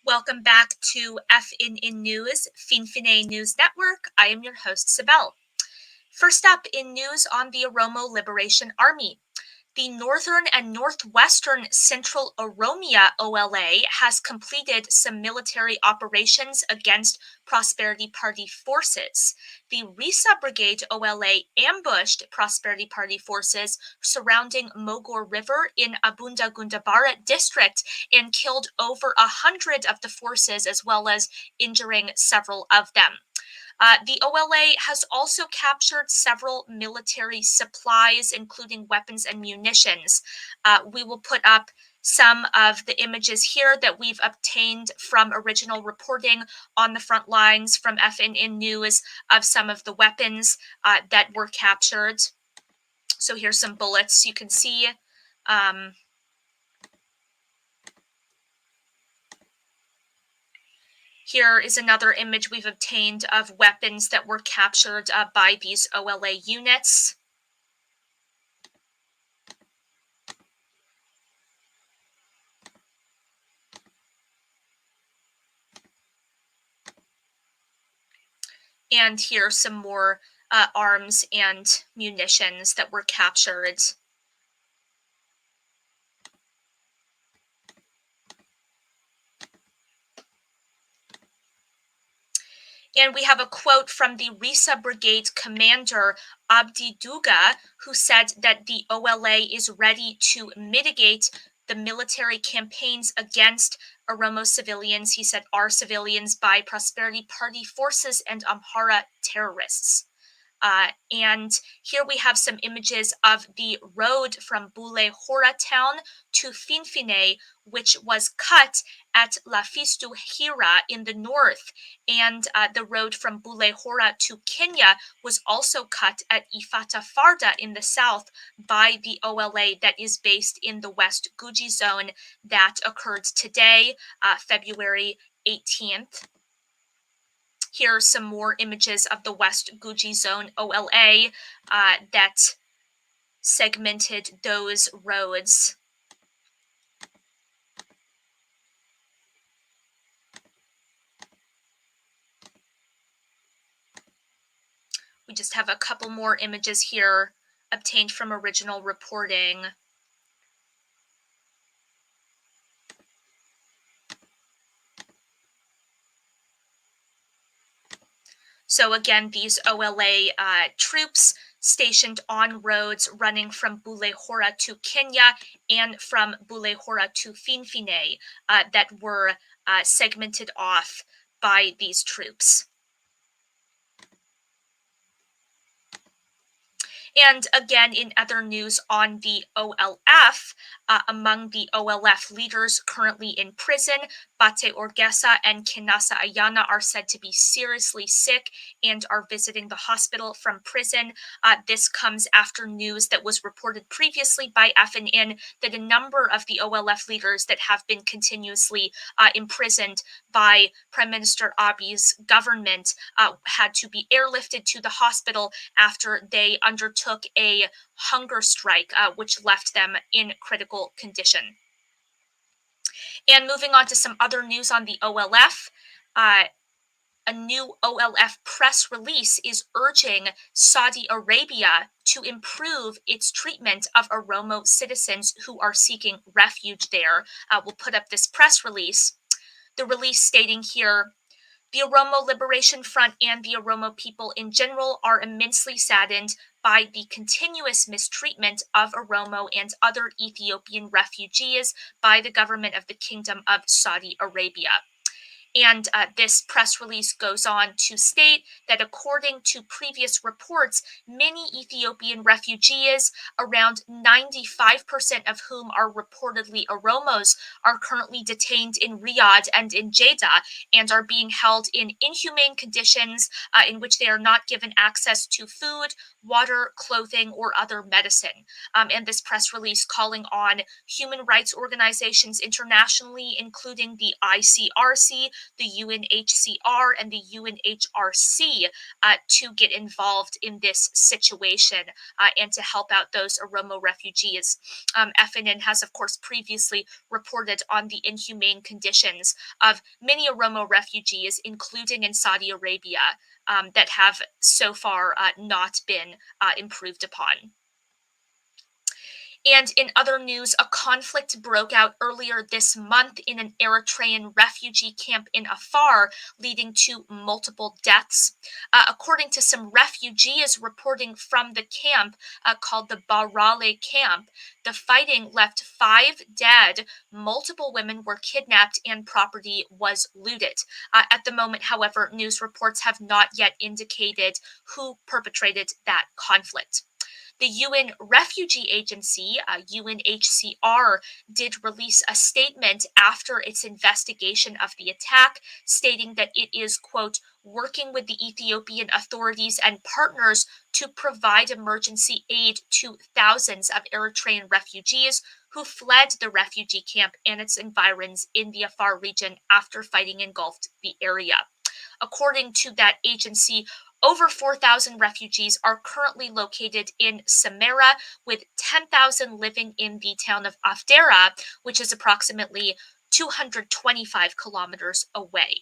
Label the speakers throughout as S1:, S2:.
S1: Welcome back to FNN News, Finfinne News Network. I am your host, Sibel. First up in news on the Oromo Liberation Army. The Northern and Northwestern Central Oromia OLA has completed some military operations against Prosperity Party forces. The Risa Brigade OLA ambushed Prosperity Party forces surrounding Mogor River in Abunda Gundabara district and killed over 100 of the forces, as well as injuring several of them. The OLA has also captured several military supplies, including weapons and munitions. We will put up some of the images here that we've obtained from original reporting on the front lines from FNN News of some of the weapons that were captured. So here's some bullets you can see. Here is another image we've obtained of weapons that were captured by these OLA units. And here are some more arms and munitions that were captured. And we have a quote from the Risa Brigade commander, Abdi Duga, who said that the OLA is ready to mitigate the military campaigns against Oromo civilians, he said, are civilians by Prosperity Party forces and Amhara terrorists. And here we have some images of the road from Bule Hora town to Finfinne, which was cut at Finfinne-Kenya in the north. And the road from Bule Hora to Kenya was also cut at Afar in the south by the OLA that is based in the West Guji zone that occurred today, February 18th. Here are some more images of the West Guji Zone OLA that segmented those roads. We just have a couple more images here obtained from original reporting. So again, these OLA troops stationed on roads running from Bule Hora to Kenya and from Bule Hora to Finfinne that were segmented off by these troops. And again, in other news on the OLF, among the OLF leaders currently in prison, Bate Orgesa and Kinasa Ayana are said to be seriously sick and are visiting the hospital from prison. This comes after news that was reported previously by FNN that a number of the OLF leaders that have been continuously imprisoned by Prime Minister Abiy's government had to be airlifted to the hospital after they undertook a hunger strike, which left them in critical condition. And moving on to some other news on the OLF, a new OLF press release is urging Saudi Arabia to improve its treatment of Oromo citizens who are seeking refuge there. We'll put up this press release. The release stating here, the Oromo Liberation Front and the Oromo people in general are immensely saddened by the continuous mistreatment of Oromo and other Ethiopian refugees by the government of the Kingdom of Saudi Arabia. And this press release goes on to state that according to previous reports, many Ethiopian refugees, around 95% of whom are reportedly Oromos, are currently detained in Riyadh and in Jeddah and are being held in inhumane conditions in which they are not given access to food, water, clothing, or other medicine. And this press release calling on human rights organizations internationally, including the ICRC, the UNHCR, and the UNHRC, to get involved in this situation and to help out those Oromo refugees. FNN has, of course, previously reported on the inhumane conditions of many Oromo refugees, including in Saudi Arabia, that have so far not been improved upon. And in other news, a conflict broke out earlier this month in an Eritrean refugee camp in Afar, leading to multiple deaths. According to some refugees reporting from the camp called the Barale camp, the fighting left 5 dead, multiple women were kidnapped, and property was looted. At the moment, however, news reports have not yet indicated who perpetrated that conflict. The UN Refugee Agency, UNHCR, did release a statement after its investigation of the attack, stating that it is, quote, working with the Ethiopian authorities and partners to provide emergency aid to thousands of Eritrean refugees who fled the refugee camp and its environs in the Afar region after fighting engulfed the area. According to that agency, over 4,000 refugees are currently located in Samara, with 10,000 living in the town of Afdera, which is approximately 225 kilometers away.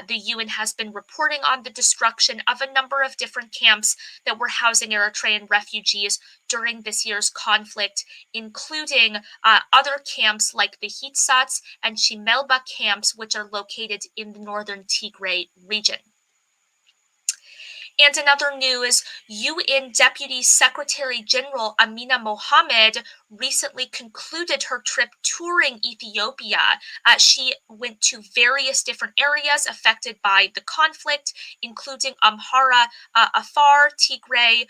S1: The UN has been reporting on the destruction of a number of different camps that were housing Eritrean refugees during this year's conflict, including other camps like the Hitsats and Chimelba camps, which are located in the northern Tigray region. And in other news, UN Deputy Secretary General Amina Mohammed recently concluded her trip touring Ethiopia. She went to various different areas affected by the conflict, including Amhara, Afar, Tigray.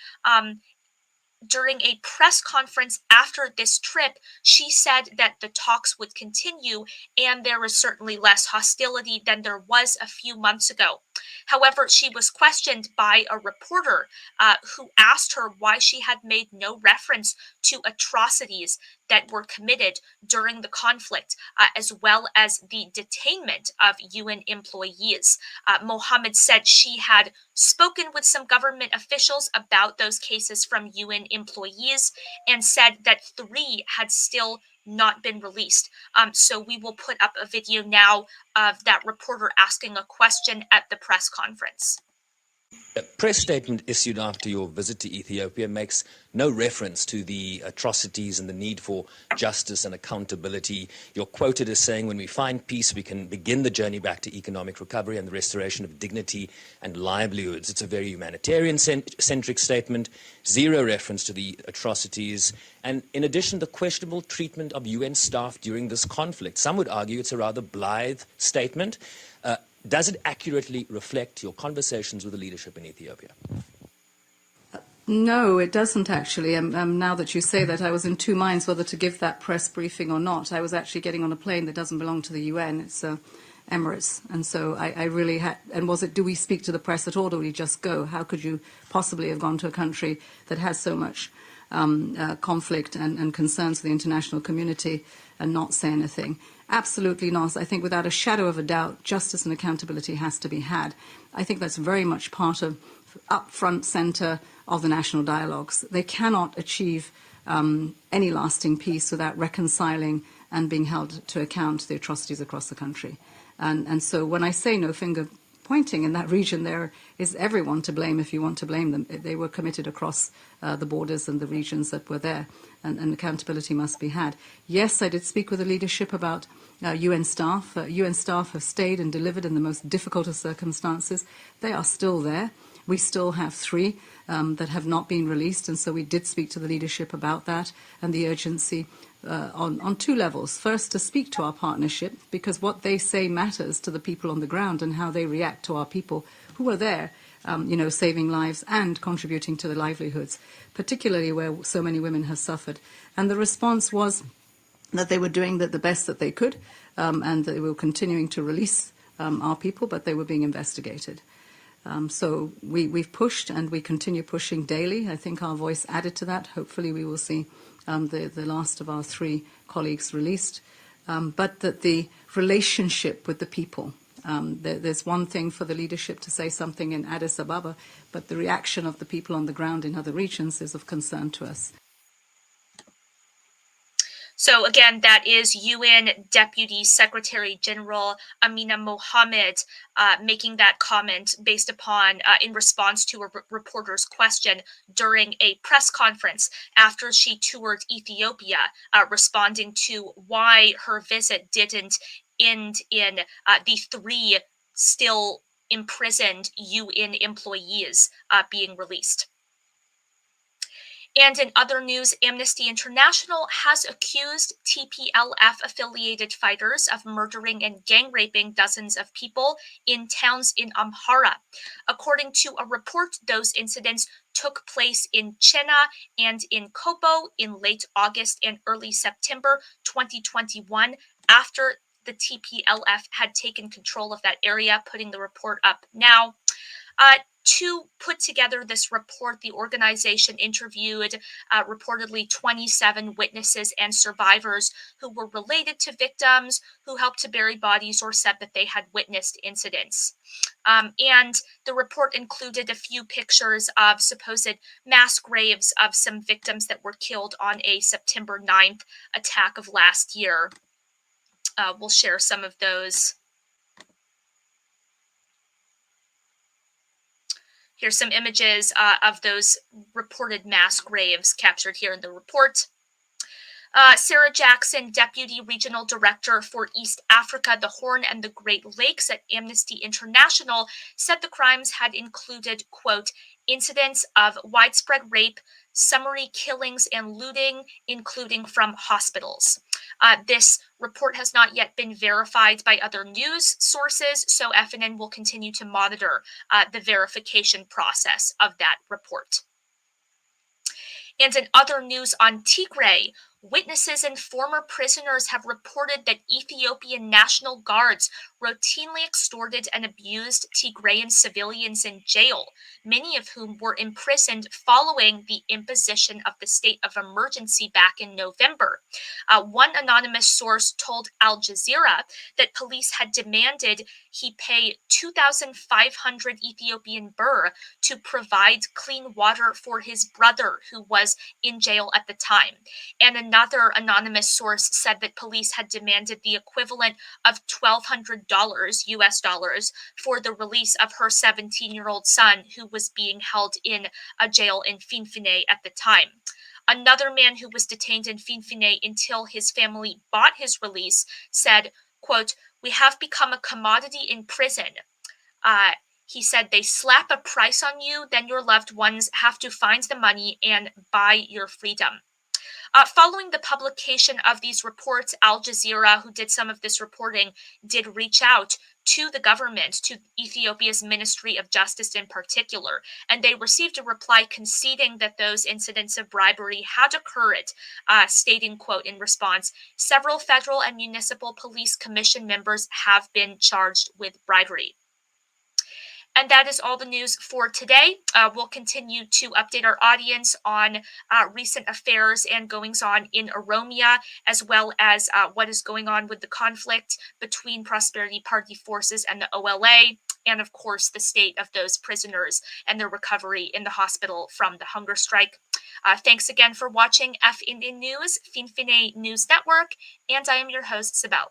S1: During a press conference after this trip, she said that the talks would continue and there is certainly less hostility than there was a few months ago. However, she was questioned by a reporter who asked her why she had made no reference to atrocities that were committed during the conflict, as well as the detainment of UN employees. Mohammed said she had spoken with some government officials about those cases from UN employees and said that 3 had still not been released. So we will put up a video now of that reporter asking a question at the press conference.
S2: A press statement issued after your visit to Ethiopia makes no reference to the atrocities and the need for justice and accountability. You're quoted as saying, when we find peace, we can begin the journey back to economic recovery and the restoration of dignity and livelihoods. It's a very humanitarian-centric statement, zero reference to the atrocities, and in addition, the questionable treatment of UN staff during this conflict. Some would argue it's a rather blithe statement. Does it accurately reflect your conversations with the leadership in Ethiopia?
S3: No, it doesn't actually. Now that you say that, I was in 2 minds whether to give that press briefing or not. I was actually getting on a plane that doesn't belong to the UN. It's Emirates. And so I really had, and was it, do we speak to the press at all, or do we just go? How could you possibly have gone to a country that has so much conflict and concerns for the international community and not say anything? Absolutely not. I think without a shadow of a doubt, justice and accountability has to be had. I think that's very much part of up front center of the national dialogues. They cannot achieve any lasting peace without reconciling and being held to account the atrocities across the country. And so when I say no finger pointing in that region, there is everyone to blame if you want to blame them. They were committed across the borders and the regions that were there, and accountability must be had. Yes, I did speak with the leadership about UN staff. UN staff have stayed and delivered in the most difficult of circumstances. They are still there. We still have 3 that have not been released, and so we did speak to the leadership about that and the urgency. on two levels. First, to speak to our partnership, because what they say matters to the people on the ground and how they react to our people who are there, saving lives and contributing to the livelihoods, particularly where so many women have suffered. And the response was that they were doing the best that they could, and they were continuing to release our people, but they were being investigated. So we've pushed and we continue pushing daily. I think our voice added to that. Hopefully we will see the last of our 3 colleagues released. But that the relationship with the people, there's one thing for the leadership to say something in Addis Ababa, but the reaction of the people on the ground in other regions is of concern to us.
S1: So again, that is UN Deputy Secretary General Amina Mohammed making that comment based upon, in response to a reporter's question during a press conference after she toured Ethiopia, responding to why her visit didn't end in the 3 still imprisoned UN employees being released. And in other news, Amnesty International has accused TPLF-affiliated fighters of murdering and gang raping dozens of people in towns in Amhara. According to a report, those incidents took place in Chena and in Kopo in late August and early September 2021, after the TPLF had taken control of that area, putting the report up now. To put together this report, the organization interviewed reportedly 27 witnesses and survivors who were related to victims, who helped to bury bodies or said that they had witnessed incidents. And the report included a few pictures of supposed mass graves of some victims that were killed on a September 9th attack of last year. We'll share some of those. Here's some images of those reported mass graves captured here in the report. Sarah Jackson, Deputy Regional Director for East Africa, the Horn, and the Great Lakes at Amnesty International, said the crimes had included, quote, incidents of widespread rape, summary killings, and looting, including from hospitals. This report has not yet been verified by other news sources, so FNN will continue to monitor the verification process of that report. And in other news on Tigray, witnesses and former prisoners have reported that Ethiopian National Guards routinely extorted and abused Tigrayan civilians in jail, many of whom were imprisoned following the imposition of the state of emergency back in November. One anonymous source told Al Jazeera that police had demanded he pay 2,500 Ethiopian birr to provide clean water for his brother, who was in jail at the time. And another anonymous source said that police had demanded the equivalent of $1,200 US dollars for the release of her 17-year-old son, who was being held in a jail in Finfinne at the time. Another man who was detained in Finfinne until his family bought his release said, quote, "We have become a commodity in prison." He said they slap a price on you, then your loved ones have to find the money and buy your freedom. Following the publication of these reports, Al Jazeera, who did some of this reporting, did reach out to the government, to Ethiopia's Ministry of Justice in particular, and they received a reply conceding that those incidents of bribery had occurred, stating, quote, in response, "Several federal and municipal police commission members have been charged with bribery." And that is all the news for today. We'll continue to update our audience on recent affairs and goings-on in Oromia, as well as what is going on with the conflict between Prosperity Party forces and the OLA, and of course the state of those prisoners and their recovery in the hospital from the hunger strike. Thanks again for watching FNN News, Finfinne News Network, and I am your host, Sibel.